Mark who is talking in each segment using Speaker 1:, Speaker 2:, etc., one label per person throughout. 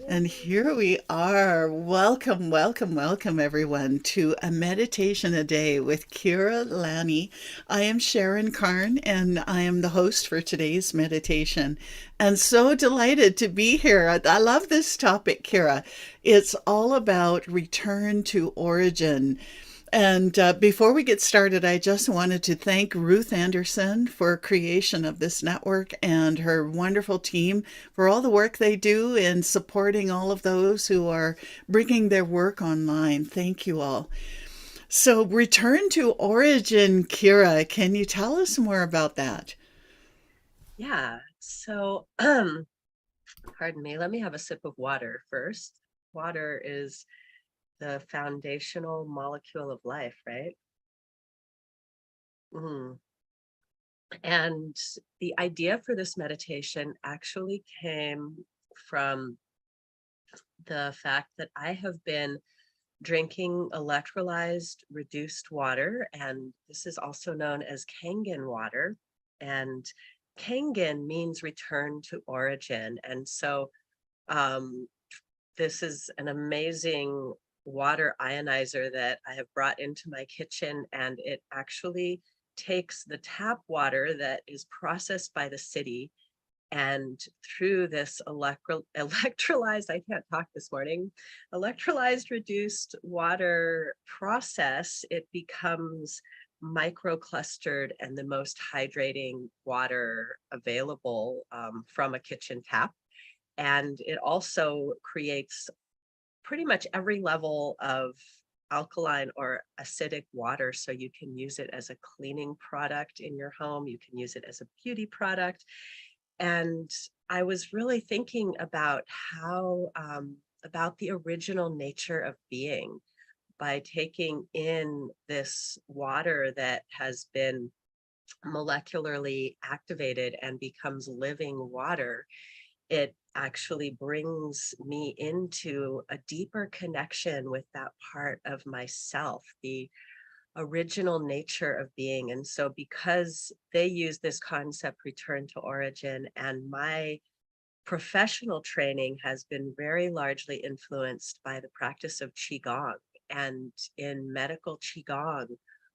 Speaker 1: And here we are. Welcome, welcome, welcome, everyone, to a meditation a day with Keira Lani. I am Sharon Karn, and I am the host for today's meditation. And so delighted to be here. I love this topic, Keira. It's all about return to origin. And before we get started, I just wanted to thank Ruth Anderson for creation of this network and her wonderful team for all the work they do in supporting all of those who are bringing their work online. Thank you all. So, return to origin, Kira. Can you tell us more about that?
Speaker 2: Yeah. So, pardon me, let me have a sip of water first. Water is the foundational molecule of life, right? Mm. And the idea for this meditation actually came from the fact that I have been drinking electrolyzed reduced water, and this is also known as Kangen water. And Kangen means return to origin. And so um, this is an amazing water ionizer that I have brought into my kitchen, and it actually takes the tap water that is processed by the city, and through this electrolyzed, I can't talk this morning, electrolyzed reduced water process, it becomes microclustered and the most hydrating water available from a kitchen tap. And it also creates pretty much every level of alkaline or acidic water. So you can use it as a cleaning product in your home. You can use it as a beauty product. And I was really thinking about about the original nature of being by taking in this water that has been molecularly activated and becomes living water. It actually brings me into a deeper connection with that part of myself, the original nature of being. And so, because they use this concept, return to origin, and my professional training has been very largely influenced by the practice of Qigong. And in medical Qigong,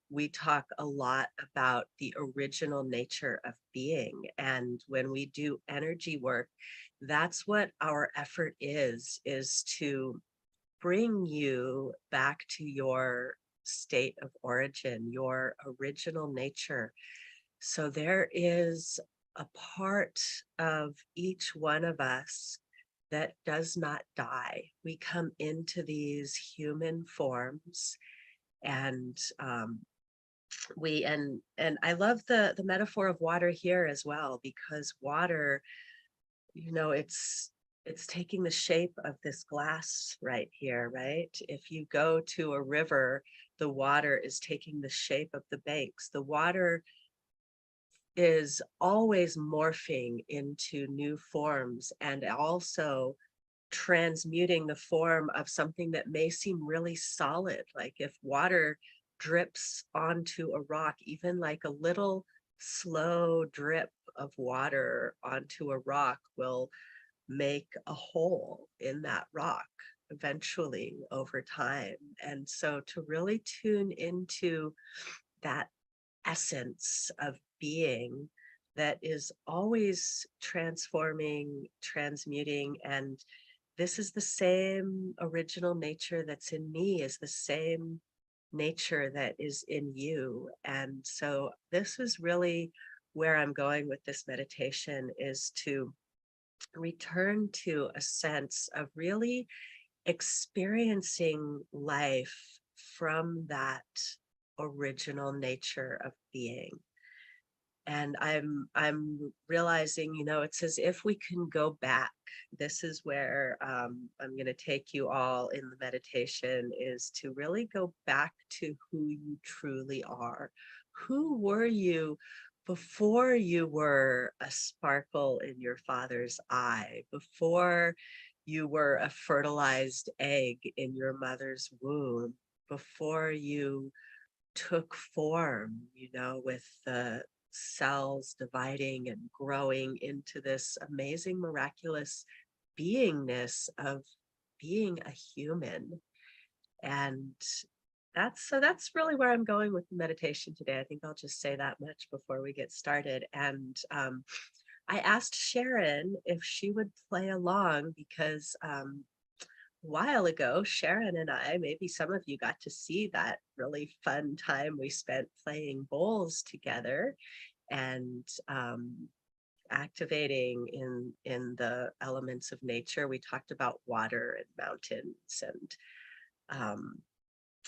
Speaker 2: we talk a lot about the original nature of being. And when we do energy work, that's what our effort is to bring you back to your state of origin, your original nature. So there is a part of each one of us that does not die. We come into these human forms, and and I love the metaphor of water here as well, because water, it's taking the shape of this glass right here, right? If you go to a river, the water is taking the shape of the banks. The water is always morphing into new forms and also transmuting the form of something that may seem really solid. Like if water drips onto a rock, even like a little slow drip of water onto a rock will make a hole in that rock eventually over time. And so to really tune into that essence of being that is always transforming, transmuting, and this is the same original nature that's in me, is the same nature that is in you. And so this is really where I'm going with this meditation, is to return to a sense of really experiencing life from that original nature of being. And I'm realizing, it's as if we can go back. This is where I'm going to take you all in the meditation, is to really go back to who you truly are. Who were you before you were a sparkle in your father's eye, before you were a fertilized egg in your mother's womb, before you took form, with the cells dividing and growing into this amazing, miraculous beingness of being a human. And that's really where I'm going with the meditation today. I think I'll just say that much before we get started. And I asked Sharon if she would play along because a while ago, Sharon and I, maybe some of you got to see that really fun time we spent playing bowls together and activating in the elements of nature. We talked about water and mountains, and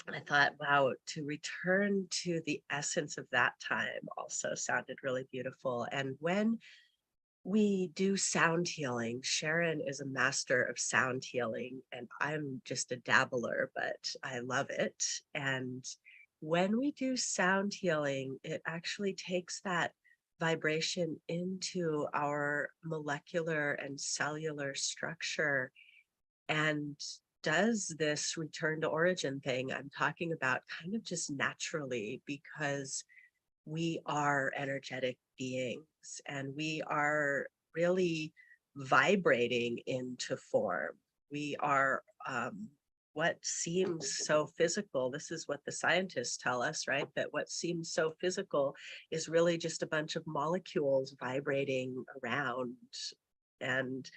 Speaker 2: I thought, wow, to return to the essence of that time also sounded really beautiful. And when we do sound healing, Sharon is a master of sound healing, and I'm just a dabbler, but I love it. And when we do sound healing, it actually takes that vibration into our molecular and cellular structure and does this return to origin thing I'm talking about kind of just naturally, because we are energetic beings and we are really vibrating into form. We are what seems so physical. This is what the scientists tell us, right? That what seems so physical is really just a bunch of molecules vibrating around and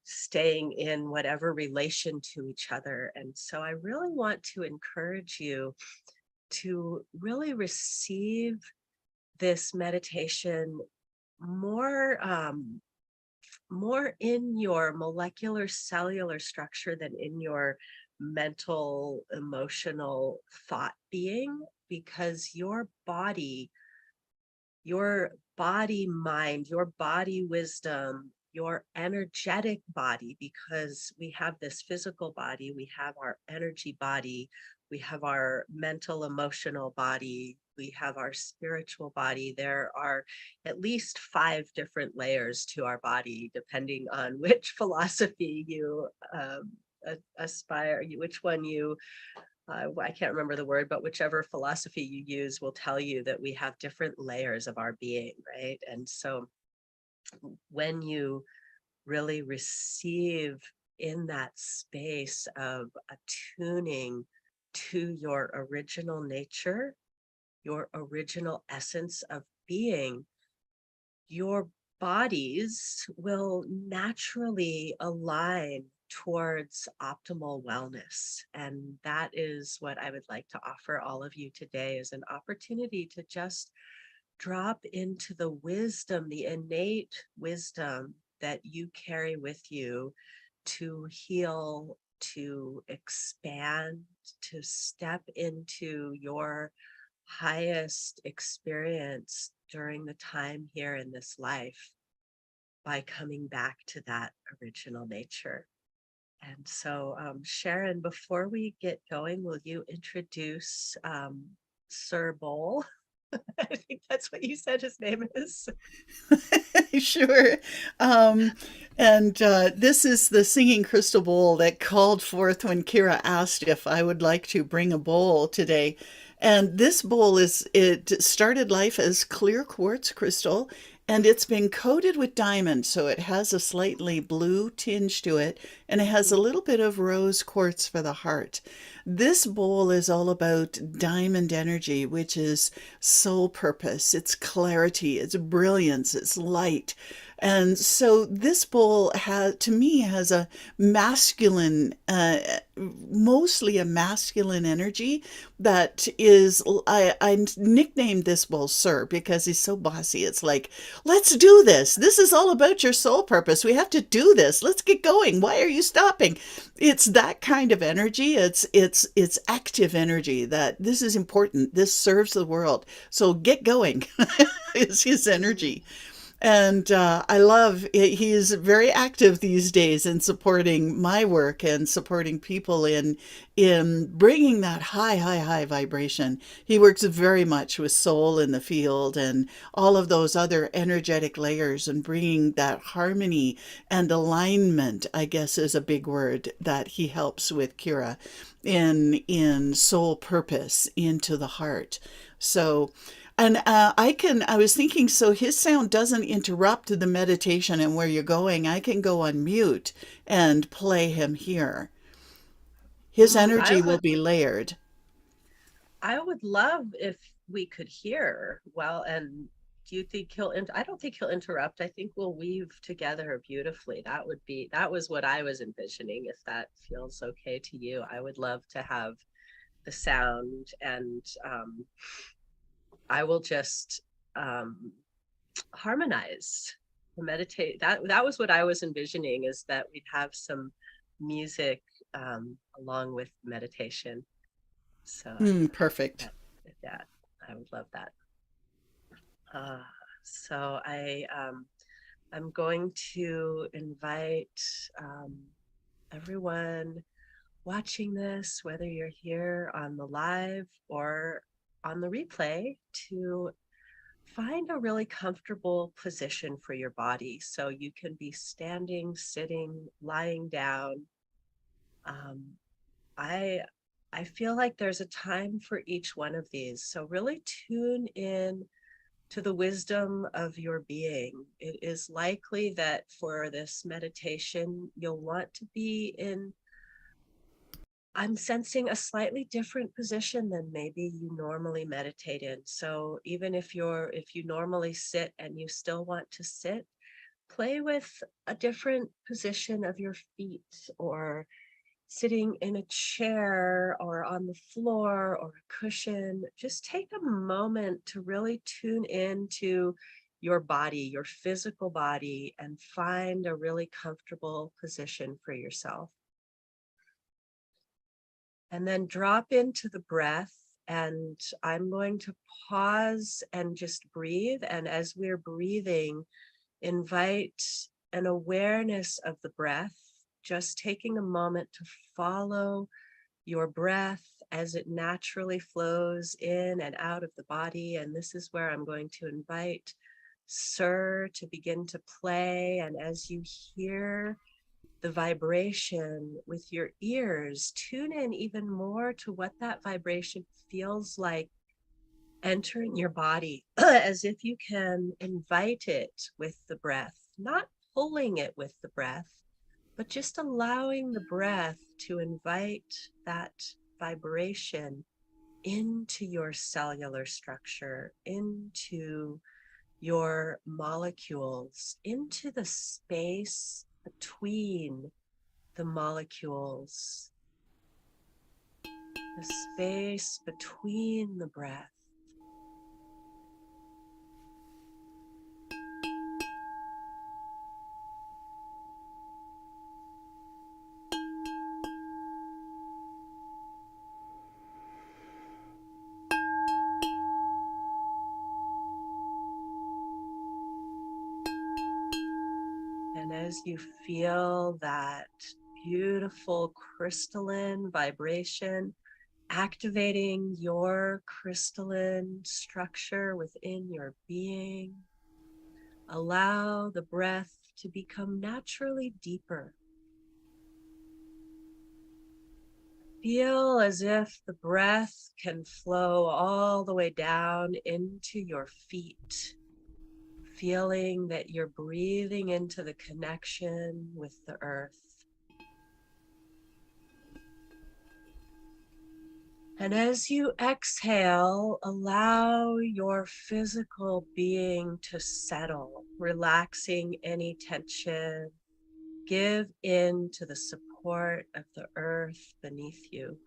Speaker 2: staying in whatever relation to each other. And so I really want to encourage you to really receive this meditation more more in your molecular cellular structure than in your mental emotional thought being, because your body mind, your body wisdom, your energetic body, because we have this physical body, we have our energy body, we have our mental emotional body, we have our spiritual body. There are at least 5 different layers to our body, depending on which philosophy you aspire, which one you I can't remember the word, but whichever philosophy you use will tell you that we have different layers of our being, right? And so when you really receive in that space of attuning to your original nature, your original essence of being, your bodies will naturally align towards optimal wellness. And that is what I would like to offer all of you today, is an opportunity to just drop into the wisdom, the innate wisdom that you carry with you to heal, to expand, to step into your highest experience during the time here in this life by coming back to that original nature. And so, Sharon, before we get going, will you introduce Sir Bowl? I think that's what you said his name is.
Speaker 1: Sure. Um, and this is the singing crystal bowl that called forth when Kira asked if I would like to bring a bowl today. And this bowl it started life as clear quartz crystal, and it's been coated with diamond, so it has a slightly blue tinge to it, and it has a little bit of rose quartz for the heart. This bowl is all about diamond energy, which is soul purpose, it's clarity, it's brilliance, it's light. And so this bowl to me, has a masculine, mostly a masculine energy that is, I nicknamed this bowl Sir because he's so bossy. It's like, let's do this. This is all about your soul purpose. We have to do this. Let's get going. Why are you stopping? It's that kind of energy. It's active energy that this is important. This serves the world. So get going is his energy. And I love it. He is very active these days in supporting my work and supporting people in bringing that high vibration. He works very much with soul in the field and all of those other energetic layers, and bringing that harmony and alignment, I guess, is a big word that he helps with, Kira, in soul purpose into the heart. So And I was thinking, so his sound doesn't interrupt the meditation and where you're going. I can go on mute and play him here. His
Speaker 2: Mm,
Speaker 1: energy will be layered.
Speaker 2: I would love if we could hear well. And do you think I don't think he'll interrupt. I think we'll weave together beautifully. That was what I was envisioning. If that feels okay to you, I would love to have the sound, and I will just um, harmonize, meditate. That was what I was envisioning, is that we'd have some music along with meditation. So
Speaker 1: Perfect.
Speaker 2: that that I would love that. Uh, so I'm going to invite everyone watching this, whether you're here on the live or on the replay, to find a really comfortable position for your body. So you can be standing, sitting, lying down. Um, I I feel like there's a time for each one of these. So really tune in to the wisdom of your being. It is likely that for this meditation, you'll want to be in, I'm sensing, a slightly different position than maybe you normally meditate in. So even if you normally sit and you still want to sit, play with a different position of your feet, or sitting in a chair or on the floor or a cushion. Just take a moment to really tune into your body, your physical body, and find a really comfortable position for yourself. And then drop into the breath. And I'm going to pause and just breathe. And as we're breathing, invite an awareness of the breath, just taking a moment to follow your breath as it naturally flows in and out of the body. And this is where I'm going to invite Sir to begin to play. And as you hear the vibration with your ears, tune in even more to what that vibration feels like entering your body, as if you can invite it with the breath, not pulling it with the breath, but just allowing the breath to invite that vibration into your cellular structure, into your molecules, into the space between the molecules, the space between the breath. And as you feel that beautiful crystalline vibration activating your crystalline structure within your being, allow the breath to become naturally deeper. Feel as if the breath can flow all the way down into your feet, feeling that you're breathing into the connection with the earth. And as you exhale, allow your physical being to settle, relaxing any tension. Give in to the support of the earth beneath you.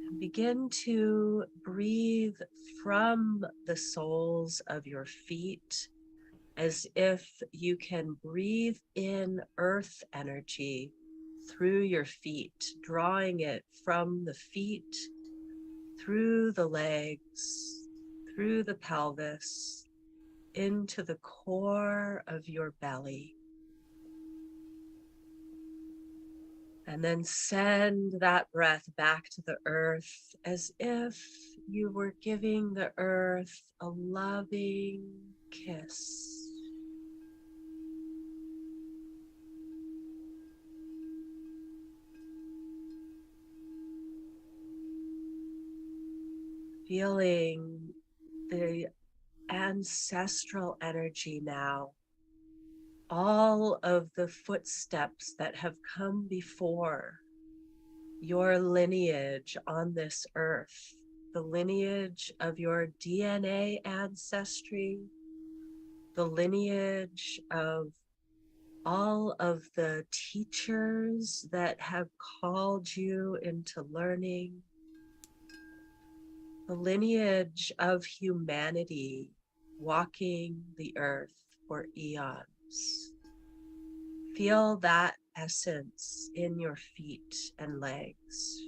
Speaker 2: And begin to breathe from the soles of your feet, as if you can breathe in earth energy through your feet, drawing it from the feet, through the legs, through the pelvis, into the core of your belly. And then send that breath back to the earth, as if you were giving the earth a loving kiss. feeling the ancestral energy now, all of the footsteps that have come before, your lineage on this earth, the lineage of your DNA ancestry, the lineage of all of the teachers that have called you into learning, the lineage of humanity walking the earth for eons. Feel that essence in your feet and legs.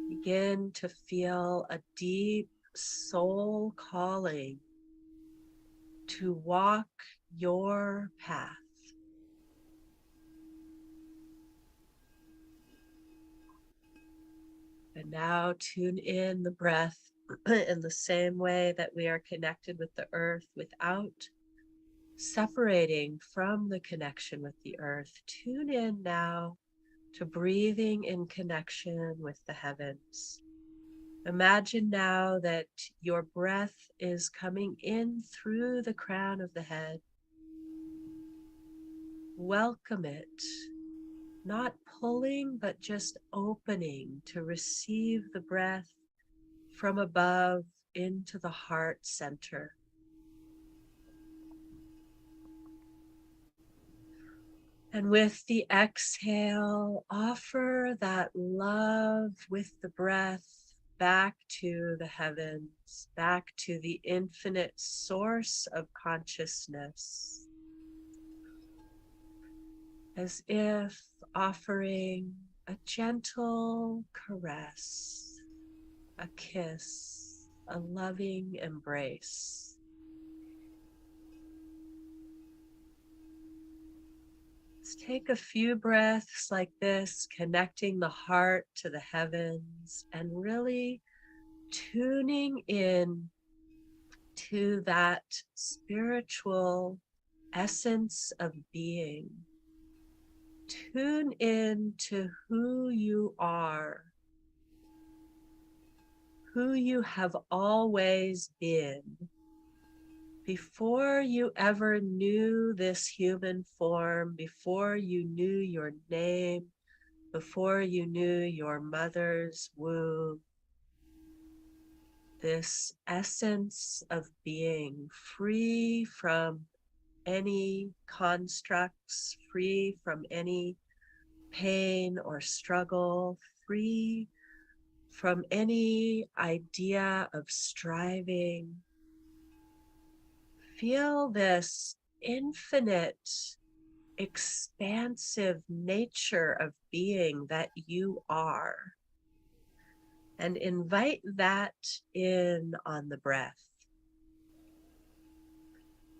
Speaker 2: Begin to feel a deep soul calling to walk your path. And now tune in the breath in the same way that we are connected with the earth without separating from the connection with the earth. Tune in now to breathing in connection with the heavens. Imagine now that your breath is coming in through the crown of the head. Welcome it, not pulling, but just opening to receive the breath from above into the heart center. And with the exhale, offer that love with the breath back to the heavens, back to the infinite source of consciousness, as if offering a gentle caress, a kiss, a loving embrace. Let's take a few breaths like this, connecting the heart to the heavens and really tuning in to that spiritual essence of being. Tune in to who you are, who you have always been, before you ever knew this human form, before you knew your name, before you knew your mother's womb. This essence of being free from any constructs, free from any pain or struggle, free from any idea of striving. Feel this infinite, expansive nature of being that you are, and invite that in on the breath.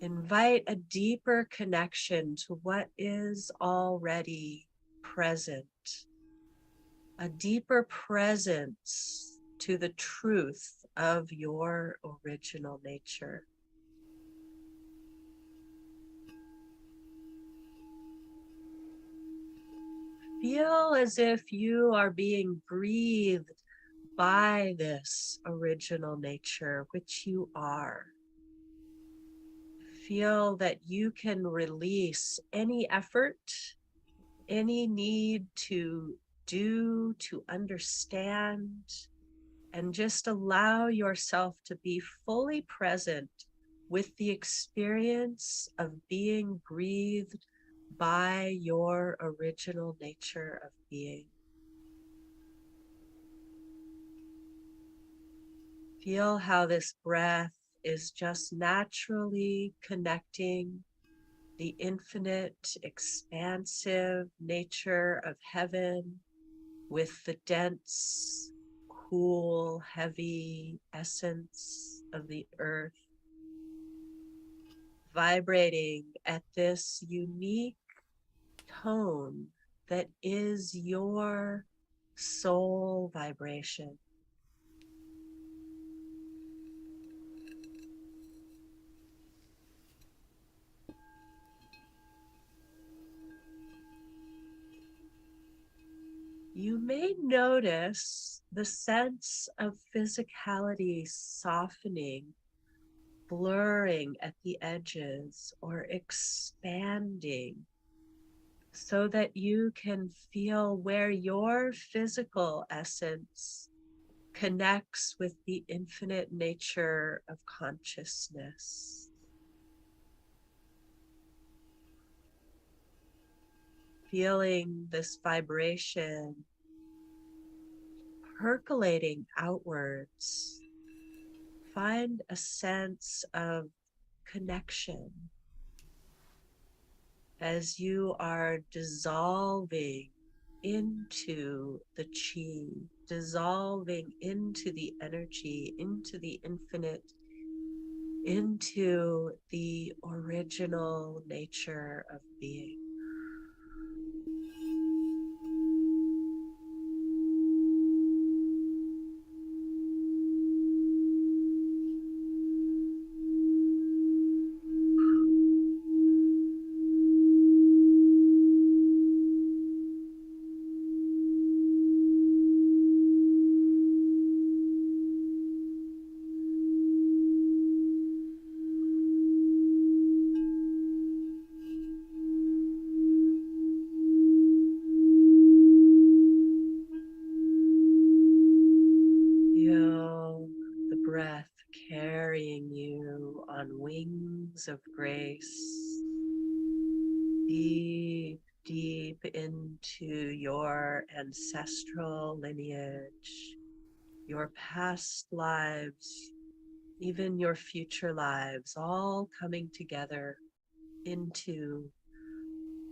Speaker 2: Invite a deeper connection to what is already present, a deeper presence to the truth of your original nature. Feel as if you are being breathed by this original nature, which you are. Feel that you can release any effort, any need to do, to understand, and just allow yourself to be fully present with the experience of being breathed by your original nature of being. Feel how this breath is just naturally connecting the infinite, expansive nature of heaven with the dense, cool, heavy essence of the earth, vibrating at this unique tone that is your soul vibration. you may notice the sense of physicality softening, blurring at the edges, or expanding, so that you can feel where your physical essence connects with the infinite nature of consciousness. Feeling this vibration percolating outwards, find a sense of connection as you are dissolving into the chi, dissolving into the energy, into the infinite, into the original nature of being. Feel the breath carrying you on wings of grace, deep, deep into your ancestral lineage, your past lives, even your future lives, all coming together into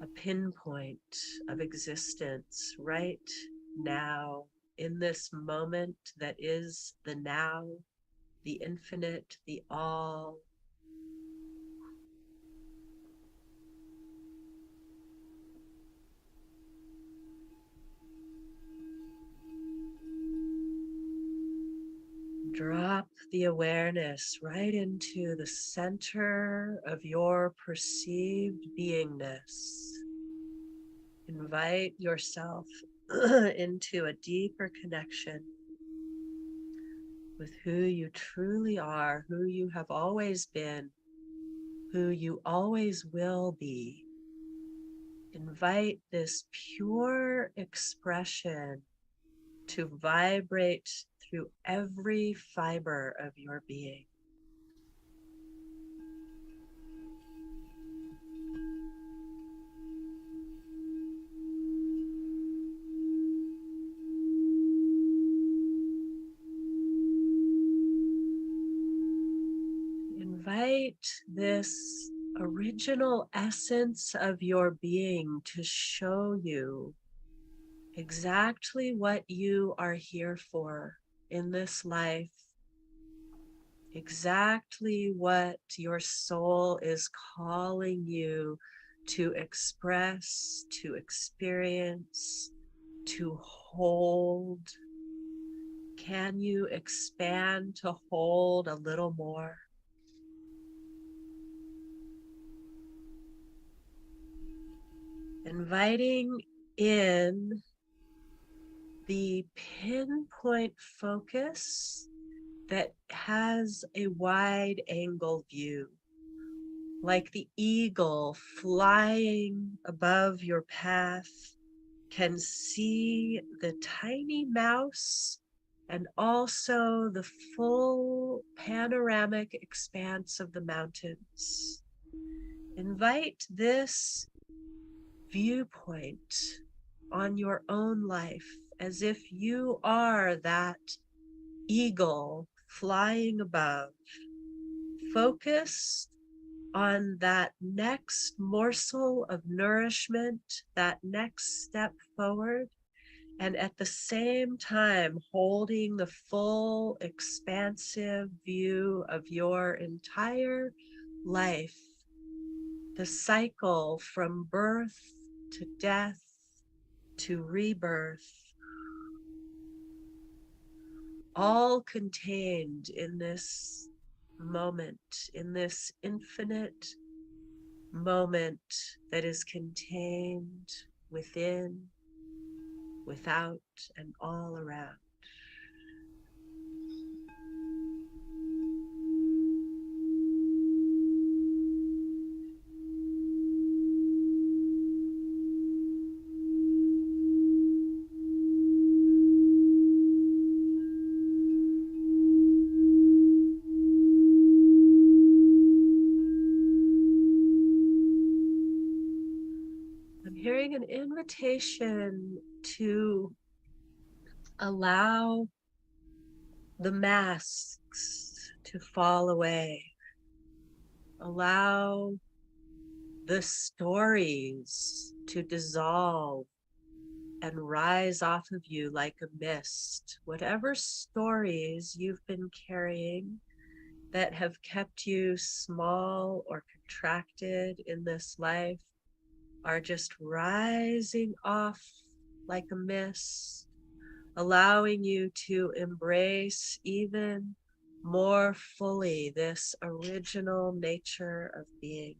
Speaker 2: a pinpoint of existence right now, in this moment that is the now, the infinite, the all. Drop the awareness right into the center of your perceived beingness. Invite yourself into a deeper connection with who you truly are, who you have always been, who you always will be. Invite this pure expression to vibrate through every fiber of your being. Invite this original essence of your being to show you exactly what you are here for in this life, exactly what your soul is calling you to express, to experience, to hold. Can you expand to hold a little more? Inviting in the pinpoint focus that has a wide angle view, like the eagle flying above your path can see the tiny mouse and also the full panoramic expanse of the mountains. Invite this viewpoint on your own life as if you are that eagle flying above, focused on that next morsel of nourishment, that next step forward, and at the same time holding the full expansive view of your entire life, the cycle from birth to death to rebirth, all contained in this moment, in this infinite moment that is contained within without and all around. I'm hearing an invitation to allow the masks to fall away. Allow the stories to dissolve and rise off of you like a mist. Whatever stories you've been carrying that have kept you small or contracted in this life are just rising off like a mist, allowing you to embrace even more fully this original nature of being.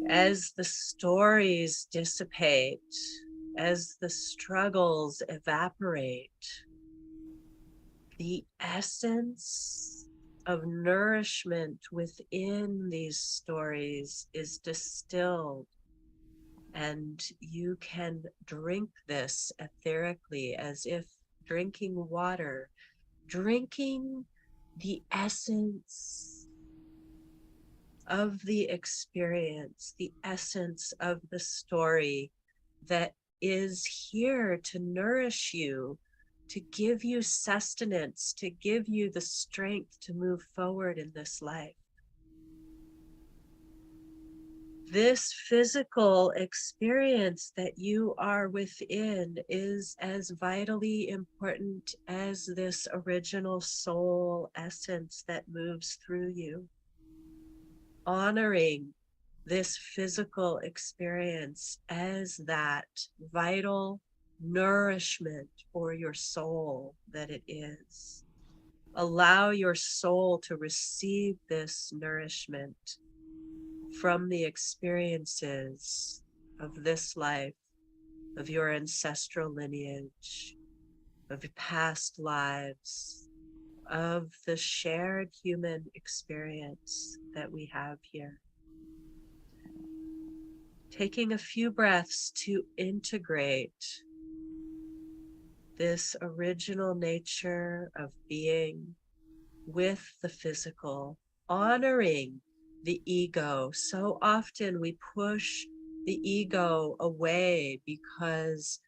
Speaker 2: As the stories dissipate, as the struggles evaporate, the essence of nourishment within these stories is distilled, and you can drink this etherically as if drinking water, drinking the essence of the experience, the essence of the story that is here to nourish you, to give you sustenance, to give you the strength to move forward in this life. This physical experience that you are within is as vitally important as this original soul essence that moves through you. Honoring this physical experience as that vital nourishment for your soul that it is. Allow your soul to receive this nourishment from the experiences of this life, of your ancestral lineage, of your past lives, of the shared human experience that we have here. Taking a few breaths to integrate this original nature of being with the physical, honoring the ego. So often we push the ego away because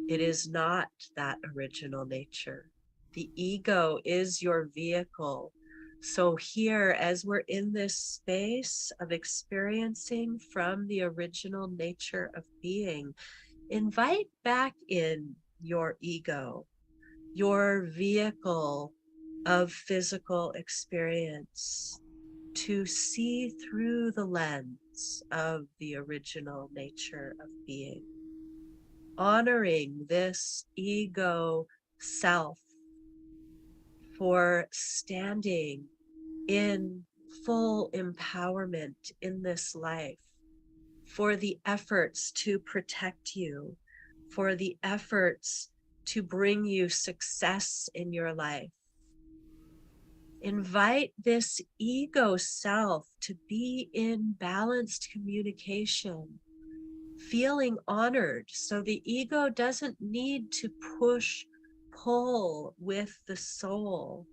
Speaker 2: it is not that original nature. The ego is your vehicle. So here, as we're in this space of experiencing from the original nature of being, invite back in your ego, your vehicle of physical experience, to see through the lens of the original nature of being. Honoring this ego self for standing in full empowerment in this life, for the efforts to protect you, for the efforts to bring you success in your life. Invite this ego self to be in balanced communication, feeling honored. So the ego doesn't need to push, pull with the soul.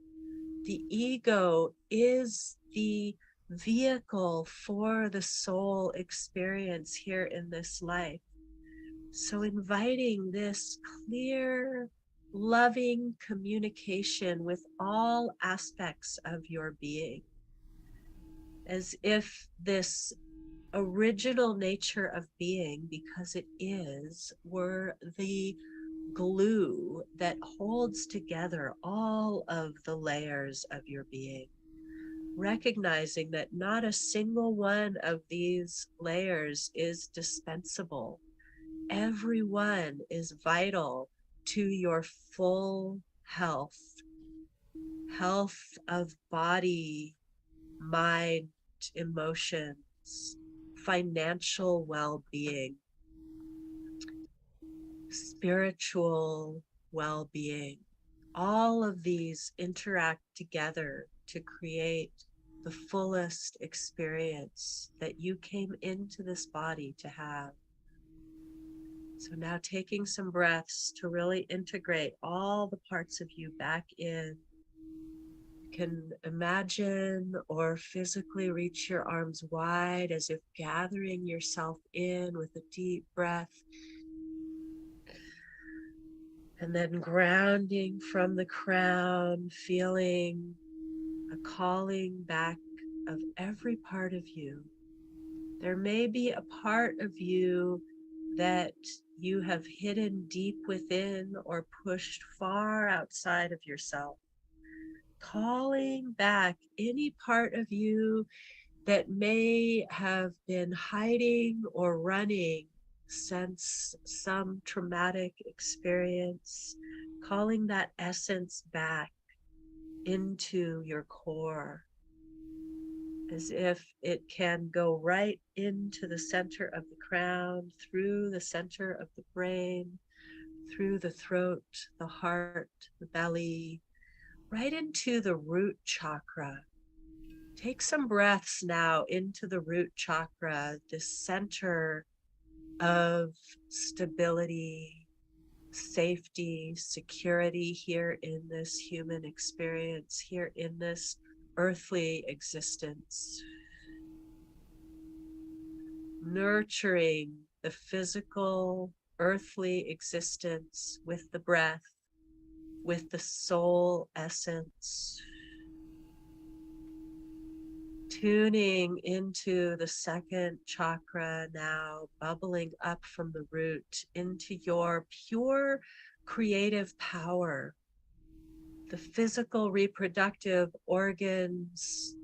Speaker 2: The ego is the vehicle for the soul experience here in this life. So inviting this clear, loving communication with all aspects of your being, as if this original nature of being, because it is, were the glue that holds together all of the layers of your being. recognizing that not a single one of these layers is dispensable. Every one is vital to your full health of body, mind, emotions, financial well-being, spiritual well-being. All of these interact together to create the fullest experience that you came into this body to have. So now taking some breaths to really integrate all the parts of you back in. You can imagine or physically reach your arms wide as if gathering yourself in with a deep breath. And then grounding from the crown, feeling a calling back of every part of you. There may be a part of you that you have hidden deep within or pushed far outside of yourself. Calling back any part of you that may have been hiding or running since some traumatic experience, calling that essence back into your core, as if it can go right into the center of the crown, through the center of the brain, through the throat, the heart, the belly, right into the root chakra. Take some breaths now into the root chakra, this center of stability, safety, security here in this human experience, here in this earthly existence. Nurturing the physical, earthly existence with the breath, with the soul essence. Tuning into the second chakra now, bubbling up from the root into your pure creative power, the physical reproductive organs,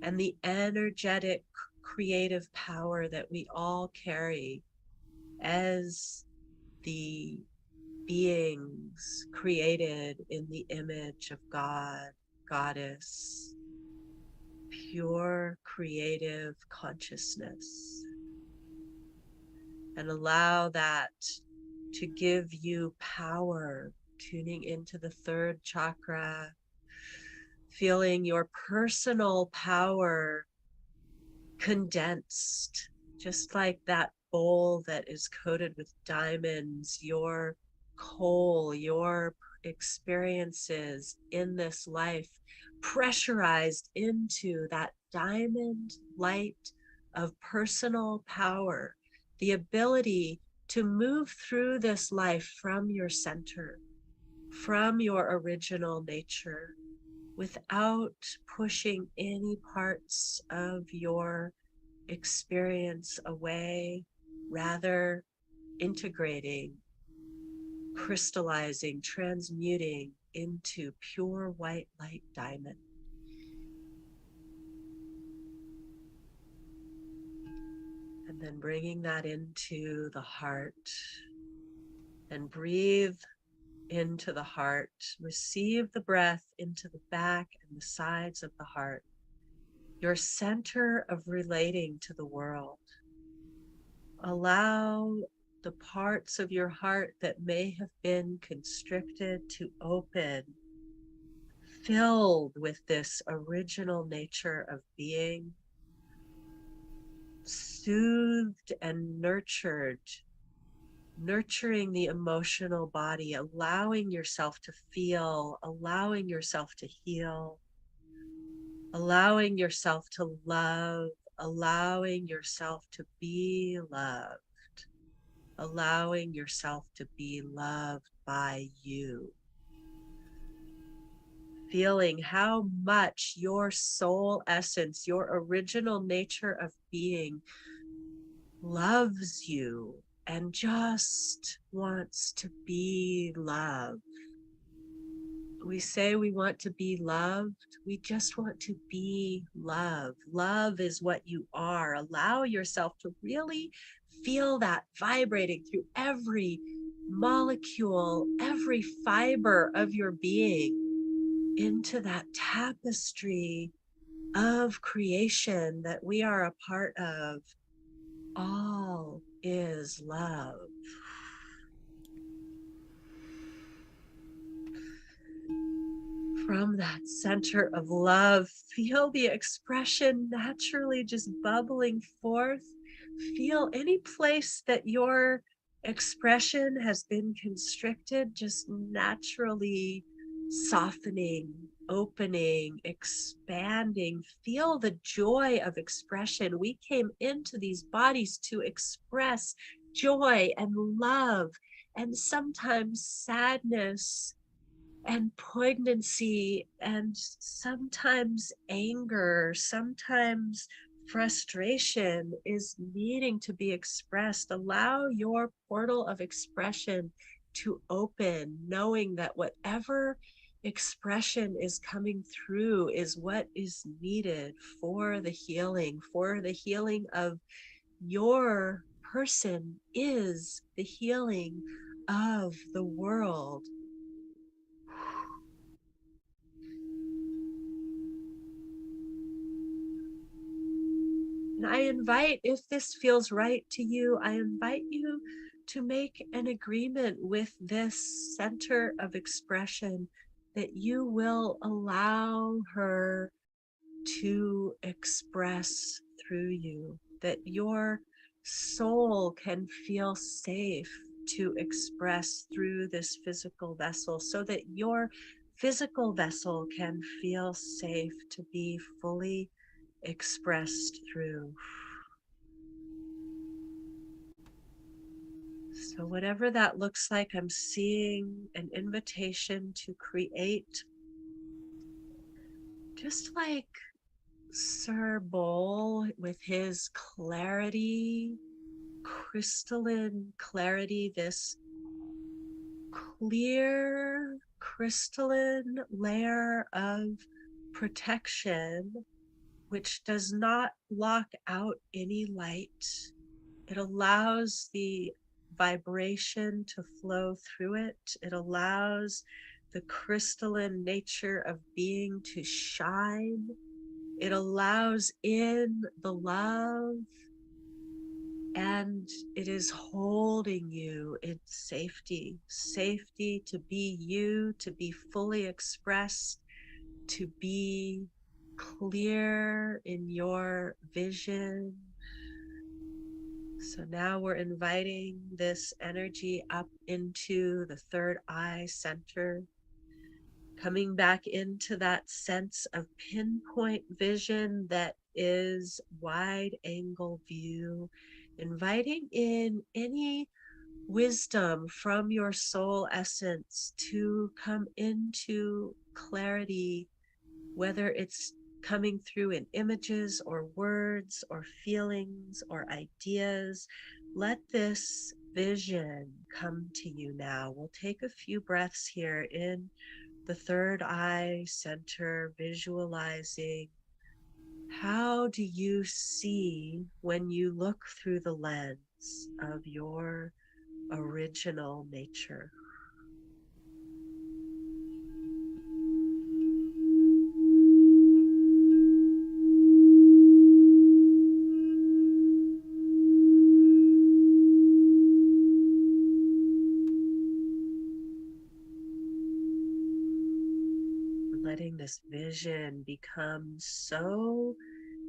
Speaker 2: and the energetic creative power that we all carry as the beings created in the image of God, Goddess, pure creative consciousness. And allow that to give you power, tuning into the third chakra, feeling your personal power condensed, just like that bowl that is coated with diamonds, your coal, your experiences in this life pressurized into that diamond light of personal power, the ability to move through this life from your center, from your original nature, without pushing any parts of your experience away, rather integrating, crystallizing, transmuting into pure white light diamond. And then bringing that into the heart, and breathe into the heart. Receive the breath into the back and the sides of the heart, your center of relating to the world. Allow the parts of your heart that may have been constricted to open, filled with this original nature of being, soothed and nurtured, nurturing the emotional body, allowing yourself to feel, allowing yourself to heal, allowing yourself to love, allowing yourself to be loved, allowing yourself to be loved by you. Feeling how much your soul essence, your original nature of being, loves you and just wants to be loved. We say we want to be loved. We just want to be love. Love is what you are. Allow yourself to really feel that vibrating through every molecule, every fiber of your being into that tapestry of creation that we are a part of. All is love. From that center of love, feel the expression naturally just bubbling forth. Feel any place that your expression has been constricted, just naturally softening, opening, expanding. Feel the joy of expression. We came into these bodies to express joy and love and sometimes sadness and poignancy and sometimes anger, sometimes frustration is needing to be expressed. Allow your portal of expression to open, knowing that whatever expression is coming through is what is needed for the healing of your person is the healing of the world. And I invite, if this feels right to you, I invite you to make an agreement with this center of expression that you will allow her to express through you, that your soul can feel safe to express through this physical vessel, so that your physical vessel can feel safe to be fully expressed through. So, whatever that looks like, I'm seeing an invitation to create, just like Sir Bowl with his clarity, crystalline clarity, this clear, crystalline layer of protection, which does not block out any light. It allows the vibration to flow through it. It allows the crystalline nature of being to shine. It allows in the love, and it is holding you in safety, safety to be you, to be fully expressed, to be clear in your vision. So now we're inviting this energy up into the third eye center, coming back into that sense of pinpoint vision that is wide angle view, inviting in any wisdom from your soul essence to come into clarity, whether it's coming through in images or words or feelings or ideas. Let this vision come to you now. We'll take a few breaths here in the third eye center, visualizing. How do you see when you look through the lens of your original nature? Letting this vision become so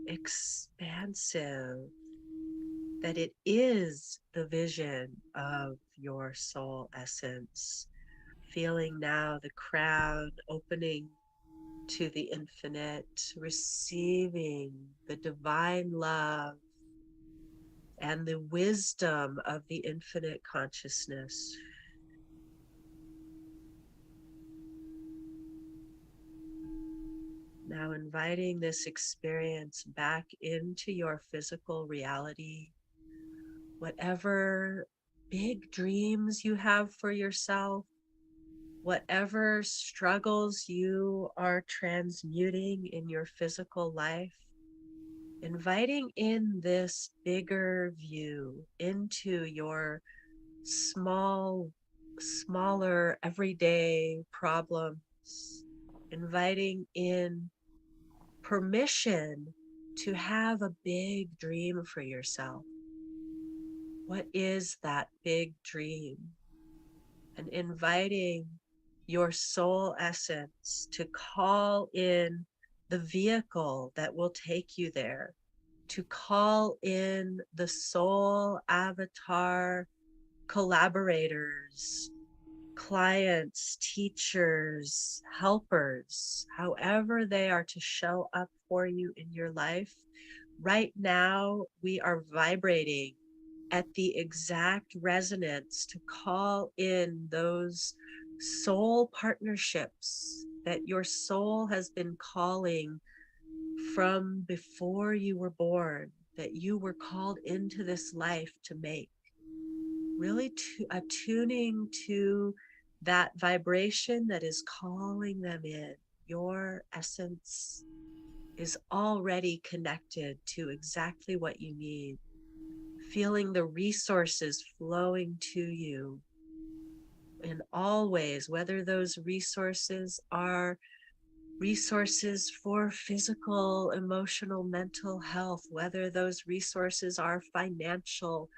Speaker 2: expansive that it is the vision of your soul essence. Feeling now the crown opening to the infinite, receiving the divine love and the wisdom of the infinite consciousness. Now inviting this experience back into your physical reality. Whatever big dreams you have for yourself, whatever struggles you are transmuting in your physical life, inviting in this bigger view into your smaller everyday problems, inviting in permission to have a big dream for yourself. What is that big dream? And inviting your soul essence to call in the vehicle that will take you there, to call in the soul avatar collaborators, clients, teachers, helpers, however they are to show up for you in your life. Right now, we are vibrating at the exact resonance to call in those soul partnerships that your soul has been calling from before you were born, that you were called into this life to make. Really attuning to that vibration that is calling them in. Your essence is already connected to exactly what you need, feeling the resources flowing to you in all ways, whether those resources are resources for physical, emotional, mental health, whether those resources are financial,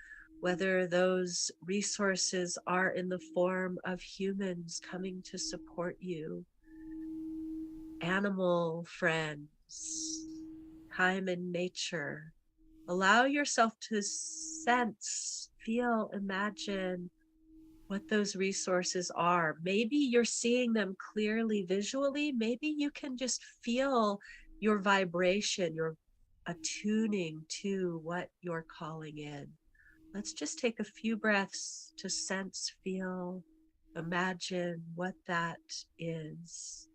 Speaker 2: whether those resources are in the form of humans coming to support you, animal friends, time in nature. Allow yourself to sense, feel, imagine what those resources are. Maybe you're seeing them clearly visually. Maybe you can just feel your vibration, your attuning to what you're calling in. Let's just take a few breaths to sense, feel, imagine what that is.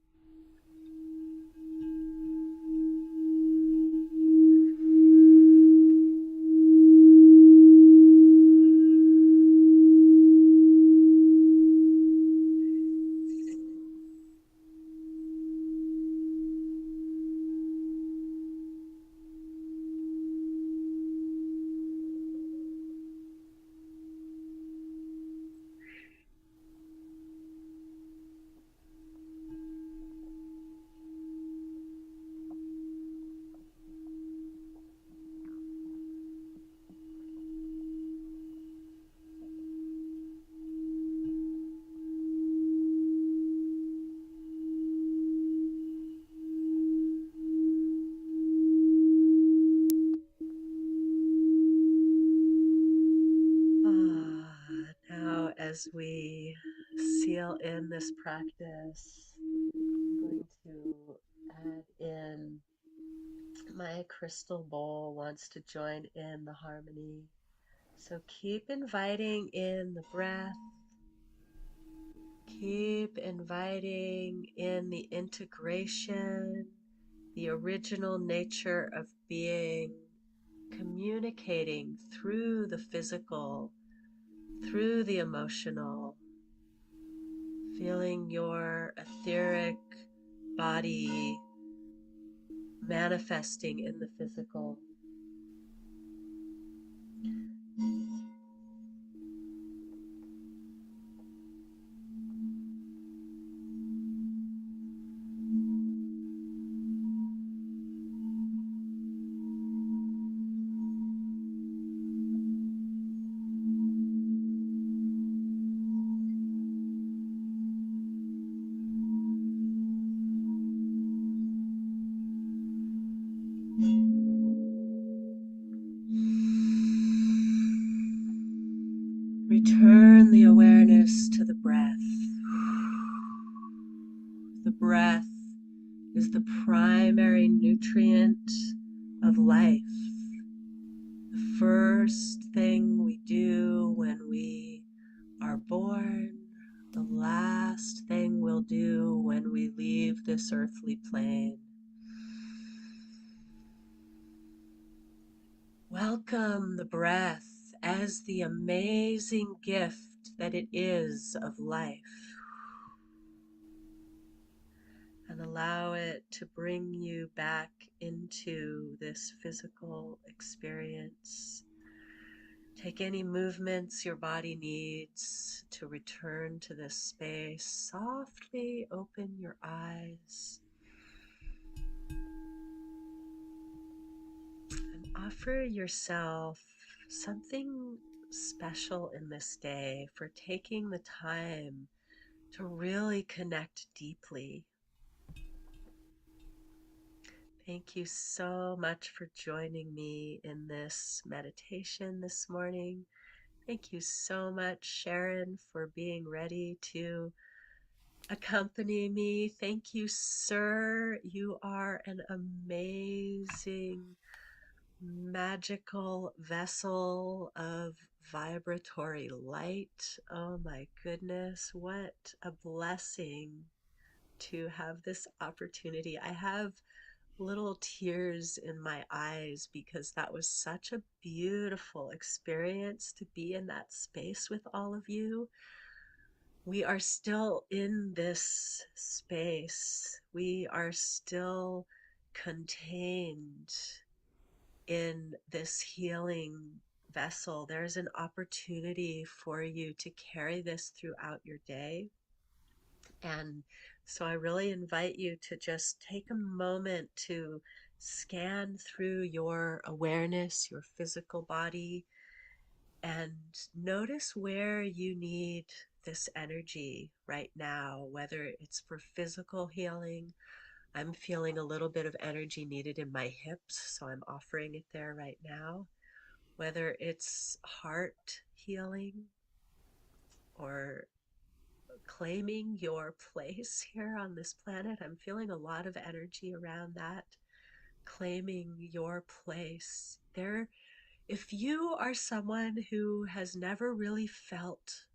Speaker 2: Now, as we seal in this practice, I'm going to add in my crystal bowl wants to join in the harmony. So keep inviting in the breath. Keep inviting in the integration, the original nature of being, communicating through the physical, through the emotional, feeling your etheric body manifesting in the physical. Return the awareness to the breath. The breath is the primary nutrient of life. The first thing we do when we are born, the last thing we'll do when we leave this earthly plane. Welcome the breath as the amazing gift that it is of life. and allow it to bring you back into this physical experience. Take any movements your body needs to return to this space. Softly open your eyes and offer yourself something special in this day for taking the time to really connect deeply. Thank you so much for joining me in this meditation this morning. Thank you so much, Sharon, for being ready to accompany me. Thank you, sir. You are an amazing, magical vessel of vibratory light. Oh my goodness, what a blessing to have this opportunity. I have little tears in my eyes because that was such a beautiful experience to be in that space with all of you. We are still in this space. We are still contained in this healing vessel. There's an opportunity for you to carry this throughout your day. And so I really invite you to just take a moment to scan through your awareness, your physical body, and notice where you need this energy right now, whether it's for physical healing. I'm feeling a little bit of energy needed in my hips, so I'm offering it there right now. Whether it's heart healing or claiming your place here on this planet, I'm feeling a lot of energy around that. Claiming your place. If you are someone who has never really felt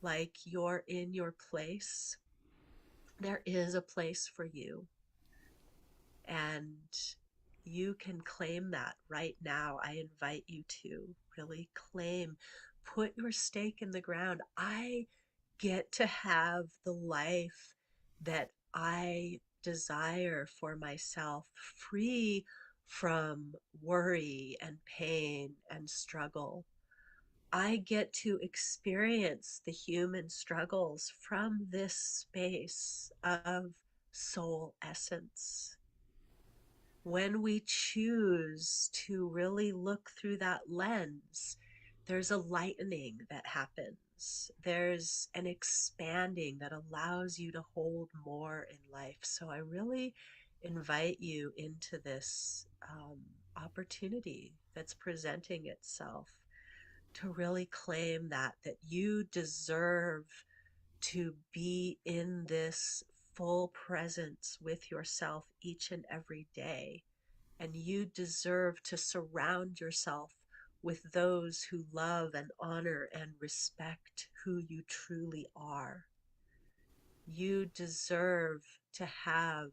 Speaker 2: like you're in your place, there is a place for you. And you can claim that right now. I invite you to really claim, put your stake in the ground. I get to have the life that I desire for myself, free from worry and pain and struggle. I get to experience the human struggles from this space of soul essence. When we choose to really look through that lens, there's a lightening that happens. There's an expanding that allows you to hold more in life. So I really invite you into this opportunity that's presenting itself to really claim that you deserve to be in this full presence with yourself each and every day. And you deserve to surround yourself with those who love and honor and respect who you truly are. You deserve to have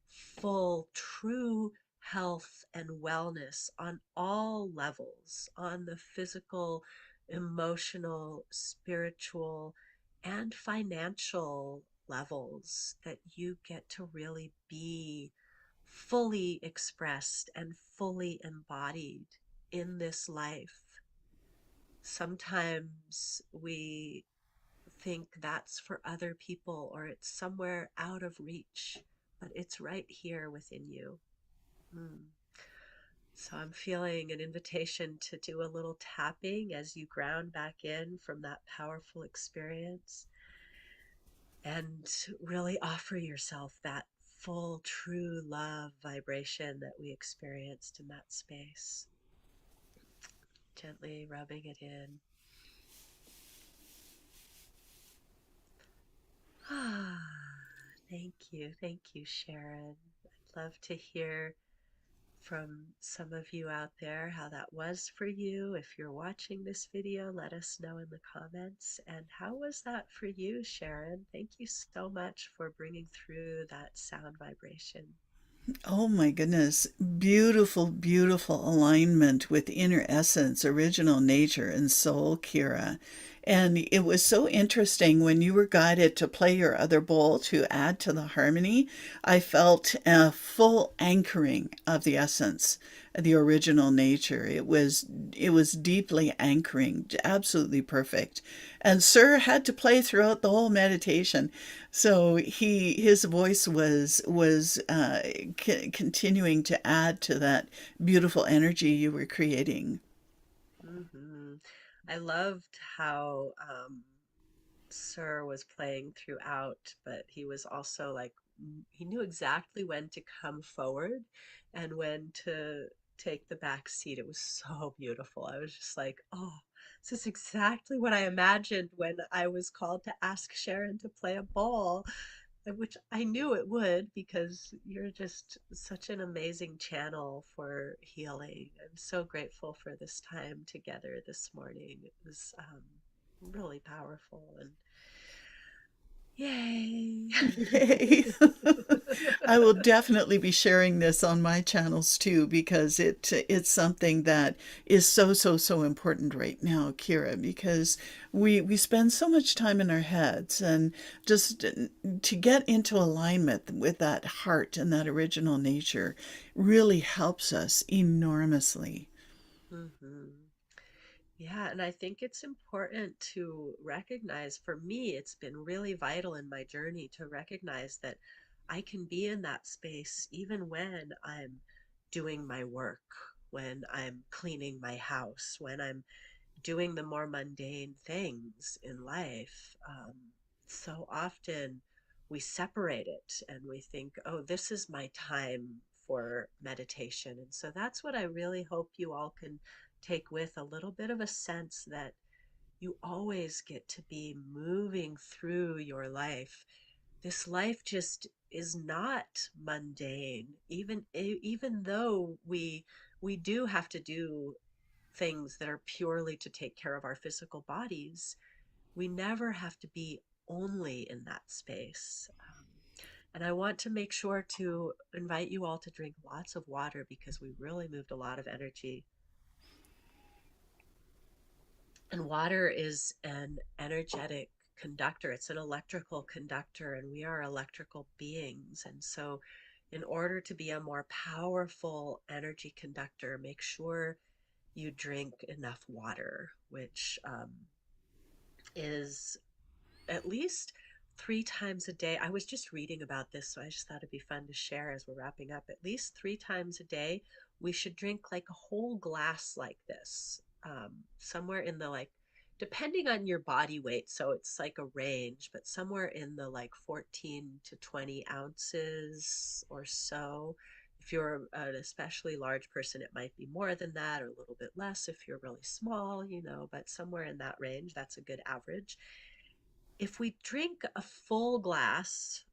Speaker 2: full, true health and wellness on all levels, on the physical, emotional, spiritual, and financial levels, that you get to really be fully expressed and fully embodied in this life. Sometimes we think that's for other people or it's somewhere out of reach, but it's right here within you. Mm. So I'm feeling an invitation to do a little tapping as you ground back in from that powerful experience and really offer yourself that full, true love vibration that we experienced in that space. Gently rubbing it in. Ah, thank you, Sharon. I'd love to hear from some of you out there how that was for you. If you're watching this video, let us know in the comments. And how was that for you, Sharon? Thank you so much for bringing through that sound vibration.
Speaker 1: Oh my goodness. Beautiful, beautiful alignment with inner essence, original nature, and soul, Kira. And it was so interesting when you were guided to play your other bowl to add to the harmony. I felt a full anchoring of the essence, the original nature. It was deeply anchoring, absolutely perfect. And Sir had to play throughout the whole meditation, so his voice was continuing to add to that beautiful energy you were creating.
Speaker 2: Hmm. I loved how Sir was playing throughout, but he was also like, he knew exactly when to come forward and when to take the back seat. It was so beautiful. I was just like, oh, this is exactly what I imagined when I was called to ask Sharon to play a ball, which I knew it would because you're just such an amazing channel for healing. I'm so grateful for this time together this morning. It was really powerful and yay.
Speaker 1: Yay. I will definitely be sharing this on my channels too because it's something that is so important right now, Kira, because we spend so much time in our heads, and just to get into alignment with that heart and that original nature really helps us enormously.
Speaker 2: Hmm. Yeah, and I think it's important to recognize, for me, it's been really vital in my journey to recognize that I can be in that space even when I'm doing my work, when I'm cleaning my house, when I'm doing the more mundane things in life. So often we separate it and we think, oh, this is my time for meditation. And so that's what I really hope you all can take with a little bit of a sense that you always get to be moving through your life. This life just is not mundane, even though we do have to do things that are purely to take care of our physical bodies. We never have to be only in that space. And I want to make sure to invite you all to drink lots of water because we really moved a lot of energy. And water is an energetic conductor, it's an electrical conductor, and we are electrical beings. And so, in order to be a more powerful energy conductor, make sure you drink enough water, which is at least 3 times a day. I was just reading about this, so I just thought it'd be fun to share as we're wrapping up. At least 3 times a day, we should drink like a whole glass like this, somewhere in the like, depending on your body weight. So it's like a range, but somewhere in the like 14 to 20 ounces or so. If you're an especially large person, it might be more than that or a little bit less if you're really small, but somewhere in that range, that's a good average. If we drink a full glass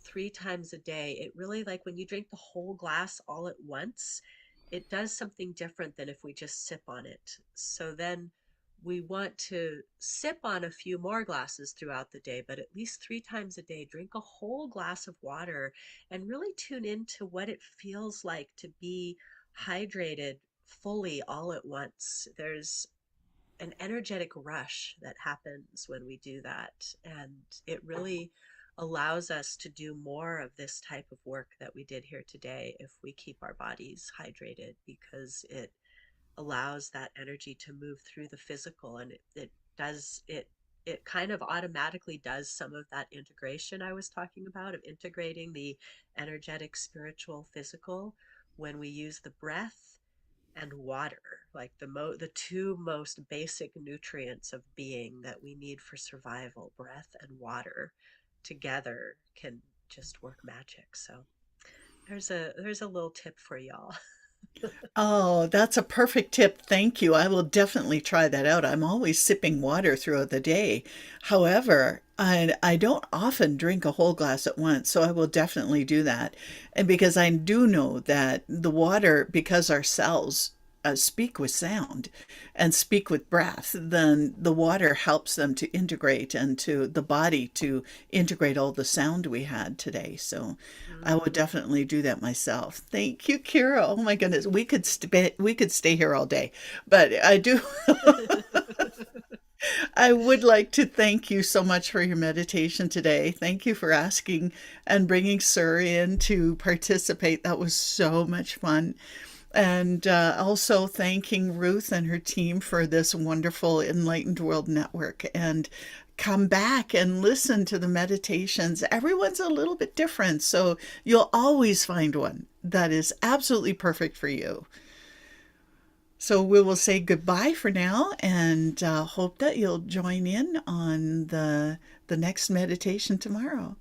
Speaker 2: 3 times a day, it really, like when you drink the whole glass all at once, it does something different than if we just sip on it. So then we want to sip on a few more glasses throughout the day, but at least 3 times a day, drink a whole glass of water and really tune into what it feels like to be hydrated fully all at once. There's an energetic rush that happens when we do that. And it really allows us to do more of this type of work that we did here today if we keep our bodies hydrated, because it allows that energy to move through the physical, and it does it kind of automatically does some of that integration I was talking about, of integrating the energetic, spiritual, physical, when we use the breath and water, like the two most basic nutrients of being that we need for survival. Breath and water together can just work magic. So there's a little tip for y'all.
Speaker 1: Oh, that's a perfect tip. Thank you. I will definitely try that out. I'm always sipping water throughout the day. However, I don't often drink a whole glass at once, so I will definitely do that. And because I do know that the water, because our cells speak with sound and speak with breath, then the water helps them to integrate and to the body to integrate all the sound we had today. So I would
Speaker 2: Mm-hmm.
Speaker 1: definitely do that myself. Thank you, Kira. Oh my goodness, we could stay here all day, but I do I would like to thank you so much for your meditation today. Thank you for asking and bringing Sir in to participate. That was so much fun. And also thanking Ruth and her team for this wonderful Enlightened World Network. And come back and listen to the meditations. Everyone's a little bit different, so you'll always find one that is absolutely perfect for you. So we will say goodbye for now and hope that you'll join in on the next meditation tomorrow.